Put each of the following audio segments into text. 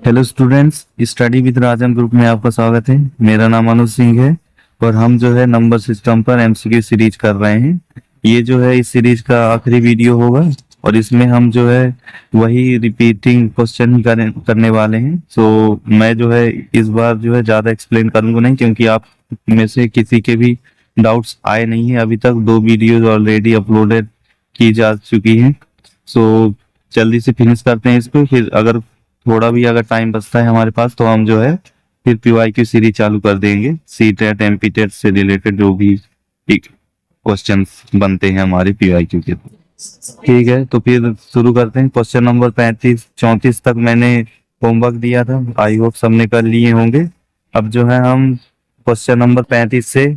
Hello students, study with Rajan group में आपका स्वागत है। मेरा नाम अनुज सिंह है और हम जो है नंबर सिस्टम पर एमसीक्यू सीरीज कर रहे हैं। ये जो है इस सीरीज का आखिरी वीडियो होगा और इसमें हम जो है वही रिपीटिंग क्वेश्चन करने वाले हैं। सो मैं जो है इस बार जो है ज़्यादा एक्सप्लेन करूंगा नहीं, क्योंकि आप में से किसी के भी डाउट्स आए नहीं है। अभी तक 2 वीडियोज ऑलरेडी अपलोडेड की जा चुकी हैं। सो जल्दी से फिनिश करते हैं इसको, फिर अगर थोड़ा भी अगर टाइम बचता है हमारे पास तो हम जो है फिर पीवाईक्यू सीरीज चालू कर देंगे। सी टेट एमपी टेट से रिलेटेड जो भी क्वेश्चंस बनते हैं हमारे पीवाईक्यू के। ठीक है, तो फिर शुरू करते हैं। क्वेश्चन नंबर 35-34 तक मैंने होमवर्क दिया था, आई होप सबने कर लिए होंगे। अब जो है हम क्वेश्चन नंबर 35 से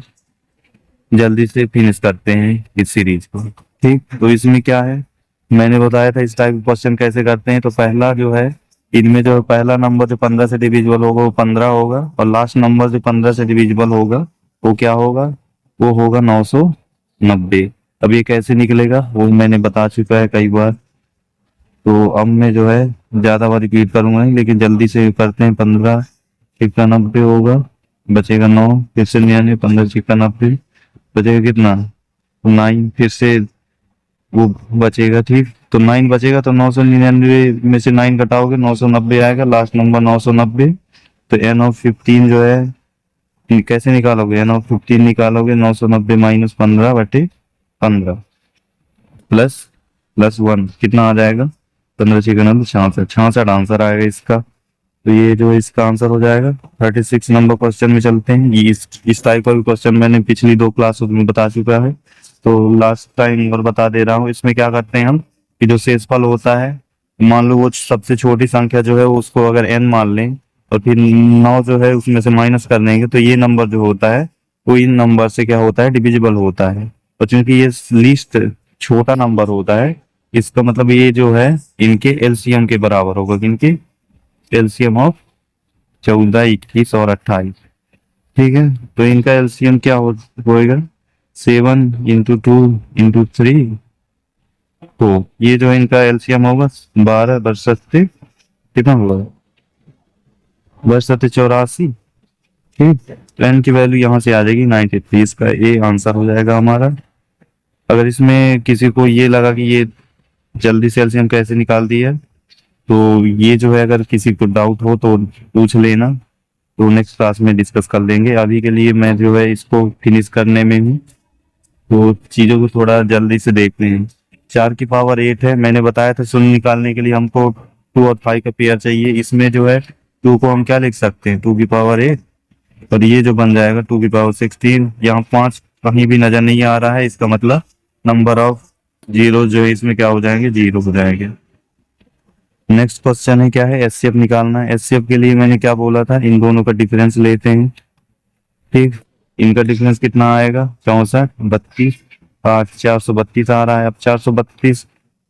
जल्दी से फिनिश करते हैं इस सीरीज को। ठीक, तो इसमें क्या है मैंने बताया था इस टाइप के क्वेश्चन कैसे करते हैं। तो पहला जो है इनमें जो पहला नंबर जो 15 से डिविजिबल होगा वो 15 होगा, और लास्ट नंबर जो 15 से डिविजिबल होगा वो क्या होगा, वो होगा 990। अब ये कैसे निकलेगा वो मैंने बता चुका है कई बार, तो अब मैं जो है ज्यादा बार रिपीट करूंगा नहीं, लेकिन जल्दी से करते हैं। 15 छिक्का 90 होगा, बचेगा 9, फिर से 99, 15 छिक्का 90 बचेगा कितना 9, फिर से वो बचेगा। ठीक, तो 9 बचेगा, तो 999 में से 9 घटाओगे 990 आएगा, लास्ट नंबर 990। तो एन ऑफ 15 जो है कैसे निकालोगे, एन ऑफ 15 निकालोगे 990 माइनस 15/15 प्लस 1 कितना आ जाएगा 15 6 66 आंसर आएगा इसका। तो ये जो इसका आंसर हो जाएगा। 36 नंबर क्वेश्चन में चलते हैं। ये इस टाइप का क्वेश्चन मैंने पिछली 2 क्लास में बता चुका है, तो लास्ट टाइम और बता दे रहा हूँ। इसमें क्या करते हैं हम कि जो शेषफल होता है, मान लो वो सबसे छोटी संख्या जो है उसको अगर n मान लें और फिर 9 जो है उसमें से माइनस कर देंगे, तो ये नंबर जो होता है वो इन नंबर से क्या होता है डिविजिबल होता है। और चूंकि ये लीस्ट छोटा नंबर होता है, इसका मतलब ये जो है इनके एलसीएम के बराबर होगा। इनके एलसीएम ऑफ 14, 21 और 28। ठीक है, तो इनका एलसीएम क्या होएगा 7 × 2 × 3। तो ये जो इनका एलसीएम होगा 12 बरसते कितना होगा 84। ठीक, तो एन की वैल्यू यहाँ से आ जाएगी 93। इसका ये आंसर हो जाएगा हमारा। अगर इसमें किसी को ये लगा कि ये जल्दी से एलसीएम कैसे निकाल दिया, तो ये जो है अगर किसी को डाउट हो तो पूछ लेना, तो नेक्स्ट क्लास में डिस्कस कर लेंगे। अभी के लिए मैं जो है इसको फिनिश करने में हूँ, तो चीजों को थोड़ा जल्दी से देखते हैं। 4 की पावर 8 है, मैंने बताया था शून्य निकालने के लिए हमको 2 और 5 का पेयर चाहिए। इसमें जो है 2 को हम क्या लिख सकते हैं 2 की पावर 8, और ये जो बन जाएगा 2 की पावर 16। यहाँ 5 कहीं भी नजर नहीं आ रहा है, इसका मतलब नंबर ऑफ जीरो जो है इसमें क्या हो जाएंगे 0 हो जाएंगे। नेक्स्ट क्वेश्चन है क्या है एचसीएफ निकालना है। एचसीएफ के लिए मैंने क्या बोला था, इन दोनों का डिफरेंस लेते हैं। ठीक, इनका डिफरेंस कितना आएगा 64, 32, 8 432 आ रहा है। अब 432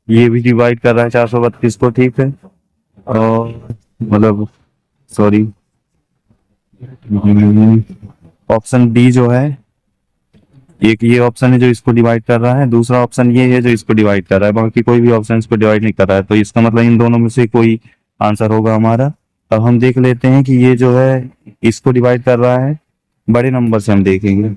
ये भी डिवाइड कर रहा है 432 को। ठीक है, और मतलब सॉरी ऑप्शन डी जो है, एक ये ऑप्शन है जो इसको डिवाइड कर रहा है, दूसरा ऑप्शन ये है जो इसको डिवाइड कर रहा है, बाकी कोई भी ऑप्शन इसको डिवाइड नहीं कर रहा है। तो इसका मतलब इन दोनों में से कोई आंसर होगा हमारा। अब हम देख लेते हैं कि ये जो है इसको डिवाइड कर रहा है, बड़े नंबर से हम देखेंगे।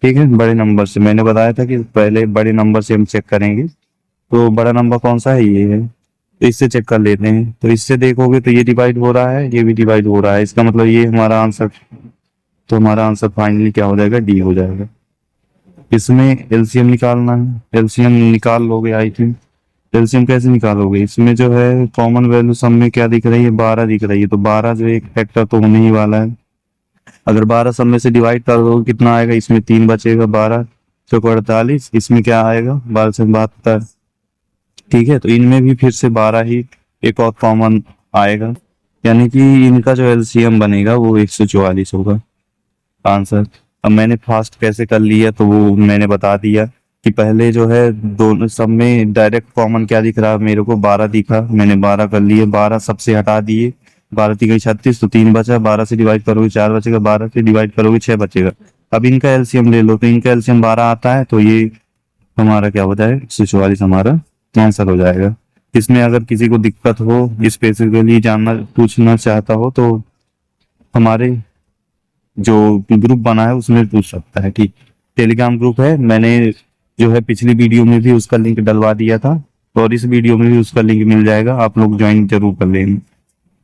ठीक है, बड़े नंबर से मैंने बताया था कि पहले बड़े नंबर से हम चेक करेंगे। तो बड़ा नंबर कौन सा है, ये है, तो इससे चेक कर लेते हैं। तो इससे देखोगे तो ये डिवाइड हो रहा है, ये भी डिवाइड हो रहा है, इसका मतलब ये हमारा आंसर। तो हमारा आंसर फाइनली क्या हो जाएगा डी हो जाएगा। इसमें एलसीएम निकालना है, एलसीएम निकाल लोगे आई थिंक। एलसीएम कैसे निकालोगे, इसमें जो है कॉमन वैल्यू सब में क्या दिख रही है 12 दिख रही है, तो 12 जो एक फैक्टर तो होने ही वाला है। अगर 12 सब में से डिवाइड कर दो कितना आएगा, इसमें 3 बचेगा, 12 चौको 48, इसमें क्या आएगा 12 से 72। ठीक है, तो इनमें भी फिर से 12 ही एक और कॉमन आएगा, यानी कि इनका जो एलसीएम बनेगा वो 144 होगा आंसर। अब मैंने फास्ट कैसे कर लिया तो वो मैंने बता दिया कि पहले जो है दोनों सब में डायरेक्ट कॉमन क्या दिख रहा है मेरे को 12 दिखा, मैंने 12 कर लिए, 12 सबसे हटा दिए, 12 3 36, तो 3 बचा, 12 से डिवाइड करोगे 4 बचेगा, 12 से डिवाइड करोगे 6 बचेगा। अब इनका एलसीएम ले लो, तो इनका एलसीएम 12 आता है, तो ये हमारा क्या हो जाएगा 144 हमारा आंसर हो जाएगा। इसमें अगर किसी को दिक्कत हो, स्पेसिफिकली जानना पूछना चाहता हो, तो हमारे जो ग्रुप बना है उसमें पूछ सकता है। ठीक, टेलीग्राम ग्रुप है, मैंने जो है पिछली वीडियो में भी उसका लिंक डलवा दिया था, और इस वीडियो में भी उसका लिंक मिल जाएगा, आप लोग ज्वाइन जरूर कर लेंगे।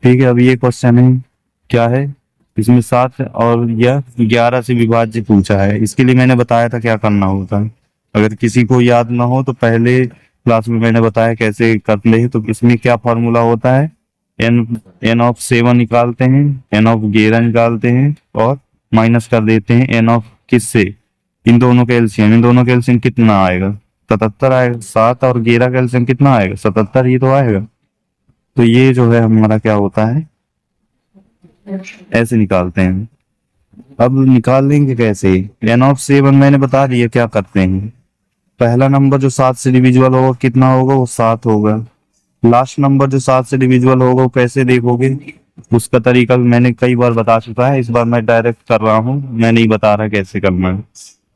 ठीक है, अब ये क्वेश्चन है, क्या है इसमें 7 और यह 11 से विभाज्य पूछा है। इसके लिए मैंने बताया था क्या करना होता है। अगर किसी को याद ना हो तो पहले क्लास में मैंने बताया कैसे करते हैं। तो इसमें क्या फॉर्मूला होता है, एन ऑफ 7 निकालते हैं, एन ऑफ 11 निकालते हैं, और माइनस कर देते हैं एन ऑफ किससे, इन दोनों का एलसीएम। इन दोनों का एलसीएम कितना आएगा, 77 आएगा। 7 और 11 का एलसीएम कितना आएगा, 77 ही तो आएगा। तो ये जो है हमारा क्या होता है, ऐसे निकालते हैं। अब निकाल लेंगे कैसे, एन ऑफ 7 मैंने बता दिया क्या करते हैं। पहला नंबर जो 7 से डिविजिबल होगा कितना होगा, वो 7 होगा। लास्ट नंबर जो 7 से डिविजिबल होगा वो कैसे देखोगे, उसका तरीका भी मैंने कई बार बता चुका है, इस बार मैं डायरेक्ट कर रहा हूँ, मैं नहीं बता रहा कैसे करना है।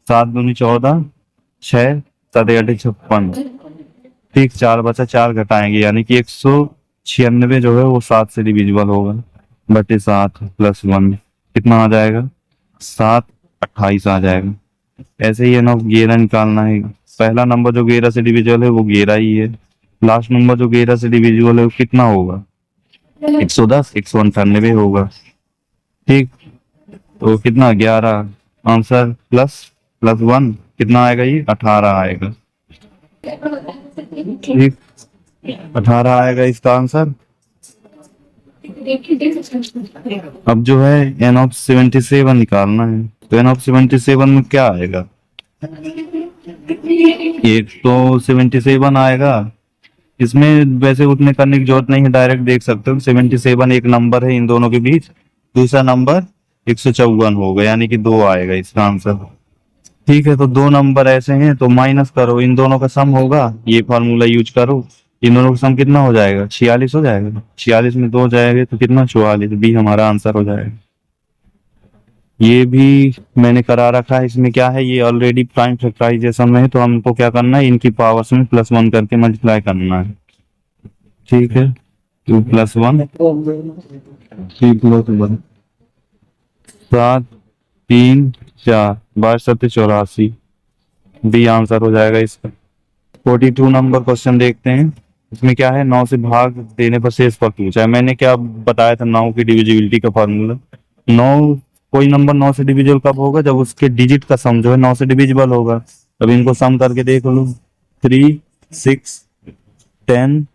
7 दूनी 14, 6 7 8 56। ठीक, 4 बचा, 4 घटाएंगे, यानी कि 196 जो है वो 7 से डिविजिबल होगा, बटे 7 प्लस 1 कितना आ जाएगा, 7 28 आ जाएगा। ऐसे ही एन ऑफ 11 निकालना है। पहला नंबर जो 11 से डिविजिबल है वो 11 ही है। लास्ट नंबर जो 11 से डिविजिबल है वो कितना होगा, 110 198 होगा। ठीक, तो कितना 11 आंसर, प्लस 1 कितना आएगा, ये 18 आएगा। ठीक, 18 आएगा इसका आंसर। अब जो है एन ऑफ 77 निकालना है। तो एन ऑफ 77 में क्या आएगा, एक तो 77 आएगा। इसमें वैसे उतने करने की जरूरत नहीं है, डायरेक्ट देख सकते हो। 77 एक नंबर है इन दोनों के बीच, दूसरा नंबर 154 होगा, यानी कि 2 आएगा इसका आंसर। ठीक है, तो 2 नंबर ऐसे हैं तो माइनस करो, इन दोनों का सम होगा, ये फॉर्मूला यूज करो। इन दोनों का सम कितना हो जाएगा, 46 हो जाएगा। 46 में 2 जाएंगे तो कितना, 44, बी हमारा आंसर हो जाएगा। ये भी मैंने करा रखा है। इसमें क्या है, ये ऑलरेडी प्राइम फैक्टराइजेशन में है, तो हमको क्या करना है, इनकी पावर्स में +1 करके मल्टीप्लाई करना है। ठीक है, 2 + 1 3 + 1 7 3 4 12 7 84, बी आंसर हो जाएगा इसका। 42 नंबर क्वेश्चन देखते हैं। इसमें क्या है, 9 से भाग देने पर शेष पर पूछा है। मैंने क्या बताया था 9 की डिविजिबिलिटी का फॉर्मूला। 9, कोई नंबर 9 से डिविजिबल कब होगा, जब उसके डिजिट का सम जो है 9 से डिविजिबल होगा। अब इनको सम करके देख लो, 3 6 10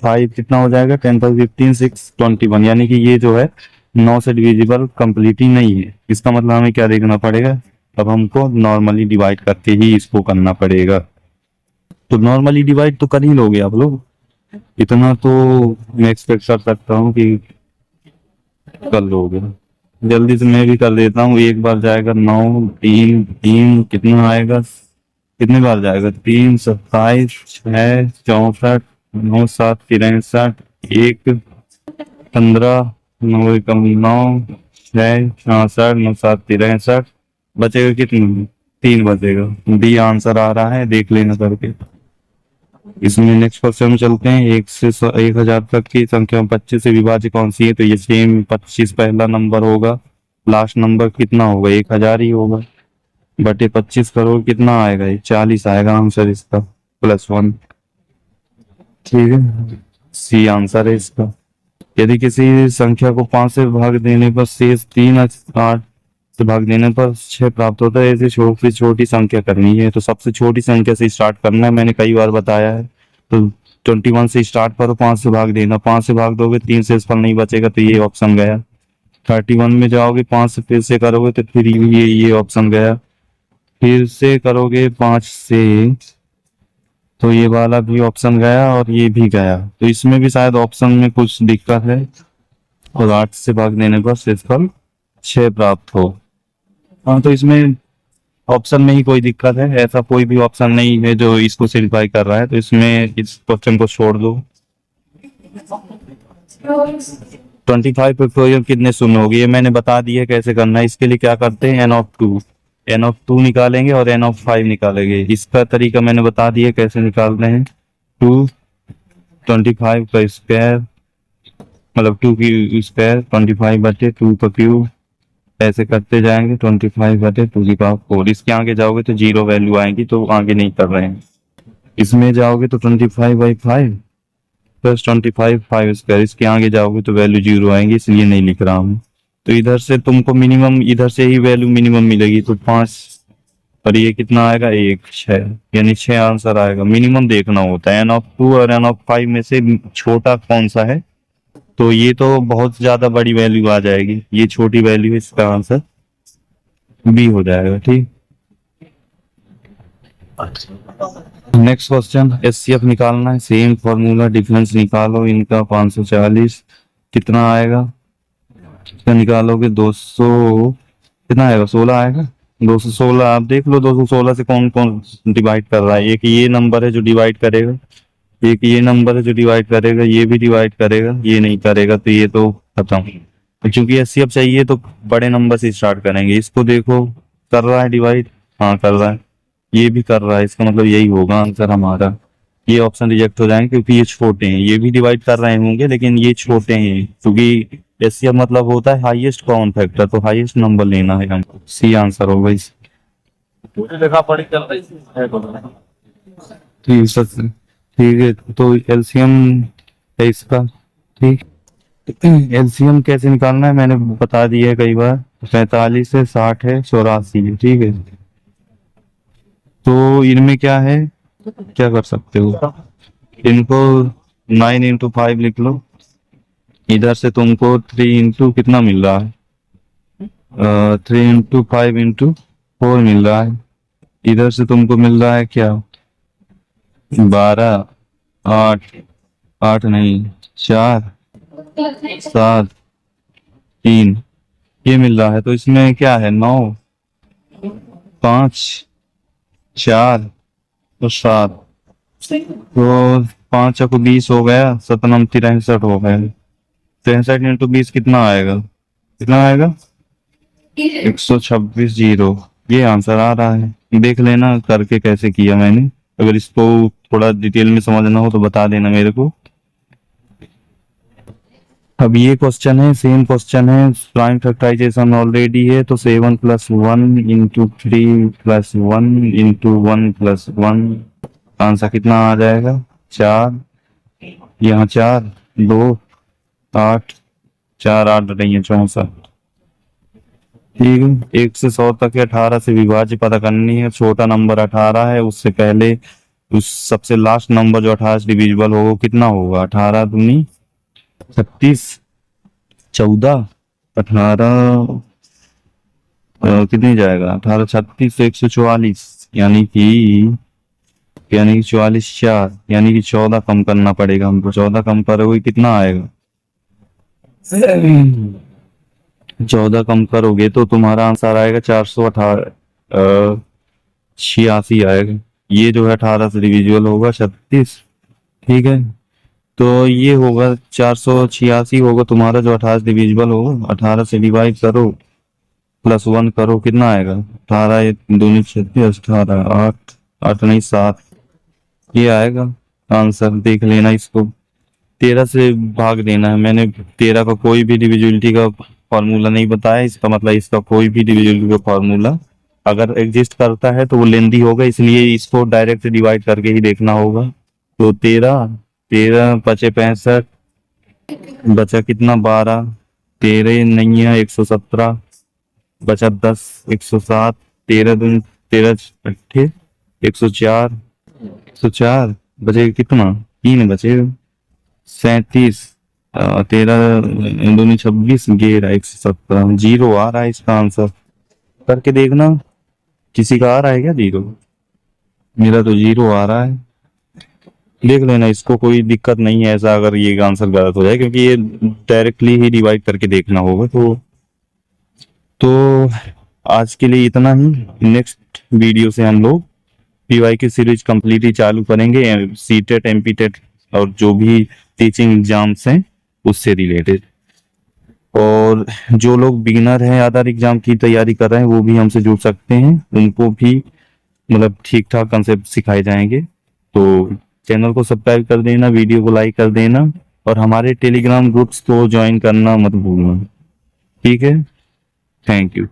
5 कितना हो जाएगा, 10 5 15 6 21, यानी कि ये जो है 9 से डिविजिबल कंप्लीट ही नहीं है। इसका मतलब हमें क्या देखना पड़ेगा, अब हमको नॉर्मली डिवाइड करके ही इसको करना पड़ेगा। तो नॉर्मली डिवाइड तो कर ही लोगे आप लोग, इतना तो मैं एक्सपेक्ट कर सकता हूँ कि कर लोगे। जल्दी से मैं भी कर देता हूँ। एक बार जाएगा 9 3 3 कितना आएगा, कितने बार जाएगा, 3 27 6 64 9 7 63 1 15 9 1 9 6 66 9 7 63, बचेगा कितना, 3 बचेगा। डी आंसर आ रहा है, देख लेना करके। इसमें नेक्स्ट क्वेश्चन में चलते हैं। 1 से 1000 तक की संख्या 25 से विभाज्य कौन सी है, तो ये सेम 25 पहला नंबर होगा, लास्ट नंबर कितना होगा, 1000 ही होगा, बटे 25 करोड़ कितना आएगा, ये 40 आएगा आंसर इसका, +1। ठीक है, सी आंसर है इसका। यदि किसी संख्या को 5 से भाग देने पर शेष 3 8 से भाग देने पर 6 प्राप्त होता है, ऐसे छोटी छोटी संख्या करनी है। तो सबसे छोटी संख्या से स्टार्ट करना है, मैंने कई बार बताया है। तो 21 से स्टार्ट करो, 5 से भाग देना, 5 से भाग दोगे 3 से फल नहीं बचेगा, तो ये ऑप्शन गया। 31 में जाओगे 5 से फिर से करोगे तो फिर ये ऑप्शन गया। फिर से करोगे 5 से तो ये वाला भी ऑप्शन गया और ये भी गया। तो इसमें भी शायद ऑप्शन में कुछ दिक्कत है, और 8 से भाग देने पर शेषफल 6 प्राप्त हो। हाँ, तो इसमें ऑप्शन में ही कोई दिक्कत है, ऐसा कोई भी ऑप्शन नहीं है जो इसको सिम्प्लीफाई कर रहा है, तो इसमें इस क्वेश्चन को छोड़ दो। 25 फैक्टोरियल कितने शून्य होगी, ये मैंने बता दिया कैसे करना है। इसके लिए क्या करते हैं, एन ऑफ टू निकालेंगे और n ऑफ 5 निकालेंगे। इसका तरीका मैंने बता दिया कैसे निकालते हैं। 2 25 का स्क्वायर मतलब 2 की स्क्वायर 25/2 का क्यूब ऐसे करते जाएंगे 25/2 इसके आगे जाओगे तो जीरो वैल्यू आएगी तो आगे नहीं कर रहे हैं। इसमें जाओगे तो 25/5 प्लस 25 स्क्वायर इसके आगे जाओगे तो वैल्यू जीरो आएंगी इसलिए नहीं लिख रहा हूँ। तो इधर से तुमको मिनिमम इधर से ही वैल्यू मिनिमम मिलेगी तो 5 और ये कितना आएगा 1 6 यानी 6 आंसर आएगा। मिनिमम देखना होता है n(2) और n(5) में से छोटा कौन सा है। तो ये तो बहुत ज्यादा बड़ी वैल्यू आ जाएगी, ये छोटी वैल्यू है, इसका आंसर बी हो जाएगा। ठीक, नेक्स्ट क्वेश्चन एचसीएफ निकालना है, सेम फॉर्मूला, डिफरेंस निकालो इनका 540 कितना आएगा, कितना निकालोगे 200 कितना आएगा 16 आएगा 216। आप देख लो 216 से कौन कौन डिवाइड कर रहा है। एक ये नंबर है जो डिवाइड करेगा, एक ये नंबर है जो डिवाइड करेगा, ये भी डिवाइड करेगा, ये नहीं करेगा तो ये तो खत्म। क्योंकि एचसीएफ चाहिए तो बड़े नंबर से स्टार्ट करेंगे। इसको देखो कर रहा है डिवाइड, हाँ कर रहा है, ये भी कर रहा है, इसका मतलब यही होगा आंसर हमारा। ये ऑप्शन रिजेक्ट हो जाएंगे क्योंकि ये छोटे हैं, ये भी डिवाइड कर रहे होंगे लेकिन ये छोटे हैं क्योंकि एचसीएफ मतलब होता है हाईएस्ट कॉमन फैक्टर, तो हाईएस्ट नंबर लेना है हमको, सी आंसर होगा इस। ठीक है तो एलसीएम है इसका। ठीक, एलसीएम कैसे निकालना है मैंने बता दिया है कई बार, 45 है, 60 है, 84 है। ठीक है, तो इनमें क्या है, क्या कर सकते हो, इनको 9 × 5 लिख लो। इधर से तुमको 3 × कितना मिल रहा है 3 × 5 × 4 मिल रहा है। इधर से तुमको मिल रहा है क्या 12 8 नहीं 4 7 3 ये मिल रहा है। तो इसमें क्या है 9 5 4 और 7 तो 5 को 20 हो गया, 7 63 हो गया। 63 × 20 कितना आएगा, कितना आएगा 126 जीरो, ये आंसर आ रहा है। देख लेना करके कैसे किया मैंने, अगर इसको थोड़ा डिटेल में समझना हो तो बता देना मेरे को। अब ये क्वेश्चन है, सेम क्वेश्चन है, प्राइम फैक्टराइजेशन ऑलरेडी है तो 7 + 1 × 3 + 1 × 1 + 1 आंसर कितना आ जाएगा 4, यहाँ 4 2 8 4 8 नहीं है 64। ठीक है, 1 से 100 तक है, 18 से विभाज्य पता करनी है। छोटा नंबर 18 है, उससे पहले उस सबसे लास्ट नंबर जो 18 से डिविजिबल होगा कितना होगा 18 दूनी 36 14 18 कितनी जाएगा 18 36 144 यानी कि 44 4 यानी कि 14 कम करना पड़ेगा हमको। 14 कम करोगे कितना आएगा 14 कम करोगे तो तुम्हारा आंसर आएगा 486 आएगा। ये जो है 18 से डिविजिबल होगा 36। ठीक है, तो ये होगा 486 होगा तुम्हारा जो 18 से डिविजिबल होगा। 18 से डिवाइड करो +1 करो कितना आएगा 18 दूनी 36 18 8 8 नहीं 7 ये आएगा आंसर। देख लेना इसको 13 से भाग देना है। मैंने 13 का कोई भी डिविजिबिलिटी का फॉर्मूला नहीं बताया, इसका मतलब इसका कोई भी डिविजिबिलिटी का फॉर्मूला अगर एग्जिस्ट करता है तो वो लेंदी होगा, इसलिए इसको डायरेक्ट डिवाइड करके ही देखना होगा। तो 13 बचे 65 बचा कितना 12 13 नहीं है 117 बचा 10 107 13 दूनी 13 8 104 बचे कितना 3 बचे 37 13 दूनी 26 11 117 जीरो आ रहा है इसका आंसर। करके देखना किसी का आ रहा है क्या जीरो, मेरा तो जीरो आ रहा है। देख लेना इसको, कोई दिक्कत नहीं है ऐसा अगर ये आंसर गलत हो जाए, क्योंकि ये डायरेक्टली ही डिवाइड करके देखना होगा। तो आज के लिए इतना ही। नेक्स्ट वीडियो से हम लोग पीवाई की सीरीज कंप्लीटली चालू करेंगे, सीटेट एमपीटेट और जो भी टीचिंग एग्जाम्स हैं उससे रिलेटेड। और जो लोग बिगिनर हैं अदर एग्जाम की तैयारी कर रहे हैं वो भी हमसे जुड़ सकते हैं, उनको भी मतलब ठीक ठाक कंसेप्ट सिखाए जाएंगे। तो चैनल को सब्सक्राइब कर देना, वीडियो को लाइक कर देना और हमारे टेलीग्राम ग्रुप्स को ज्वाइन करना मत भूलना। ठीक है, थैंक यू।